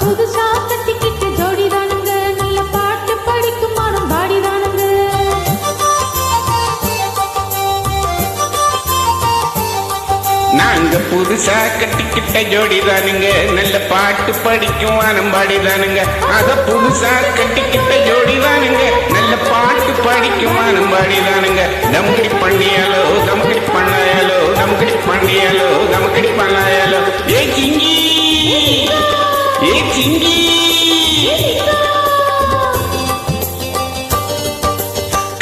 புதுசா கட்டிக்கிட்டு ஜோடிதானுங்க, நல்ல பாட்டு படிக்கும் மனம் பாடிதானுங்க. நாங்க புதுசா கட்டிக்கிட்ட ஜோடிதானுங்க, நல்ல பாட்டு படிக்கும் வானம்பாடிதானுங்க. அத புதுசா கட்டிக்கிட்ட ஜோடிதானுங்க, நல்ல பாட்டு படிக்கும் வானம்பாடிதானுங்க. தமுக்கடி பண்ணியாலோ தமுக்கடி பண்ணாயாலோ தமுக்கடி பண்ணியாலோ தமுக்கடி பண்ணாயாலோ. ஏ சிங்கி ஏ சிங்கி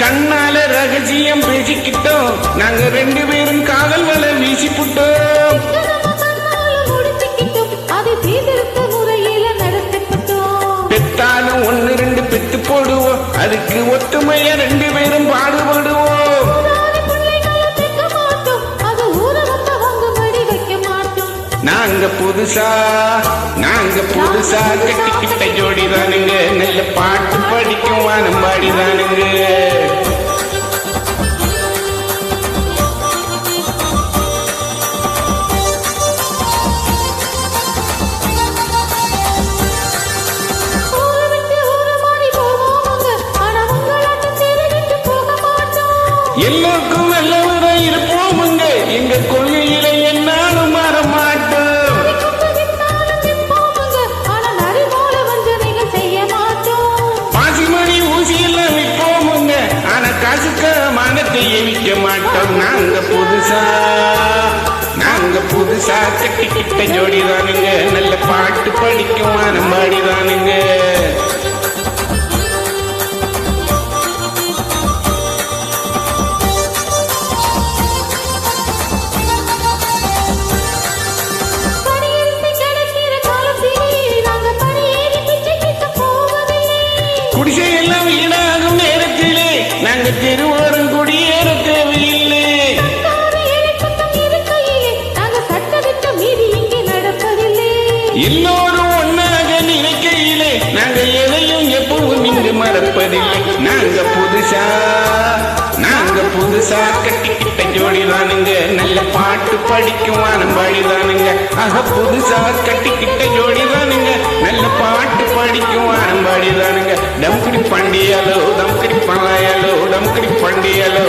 கண்ணால ரகசியம் பேசிக்கிட்டோம், நாங்க 2 பேரும் காதல் வலை வீசி புட்டோம். பெத்தாலும் 1 2 பெத்து போடுவோம், அதுக்கு ஒத்துமைய 2 பேரும் பாடுபடுவோம். நாங்க புதுசா கட்டிக்கிட்ட ஜோடிதானுங்க, நல்ல பாட்டு படிக்கும் வானம்பாடிதானுங்க. எல்லோருக்கும் நல்லவரா இருப்போமுங்க, எங்க கொள்கையில என்னாலும் மாற மாட்டோம். பாசிமணி ஊசி எல்லாம் விற்போமுங்க, ஆனா காசுக்கு மானத்தை எவிக்க மாட்டோம். நாங்க புதுசா கட்டிக்கிட்ட ஜோடிதானுங்க, நல்ல பாட்டு படிக்கும் வானம்பாடிதானுங்க. குடிசையெல்லாம் வீணாகும் நேரத்திலே நாங்க தெருவோரம் குடியேற தேவையில்லை. எல்லோரும் ஒன்னாக நினைக்கையிலே நாங்க எதையும் எப்பவும் இங்கு மறப்பதில்லை. நாங்க புதுசா கட்டிக்கிட்ட ஜோடிதானுங்க, நல்ல பாட்டு படிக்கும் வானம்பாடிதானுங்க. புதுசா கட்டிக்கிட்ட ஜோடிதானுங்க, நல்ல பாட்டு படிக்கும் வானம்பாடிதானுங்க. டம்கடி பண்டியாலோ தம்கடி பழையாலோ டம்கடி பண்டியாலோ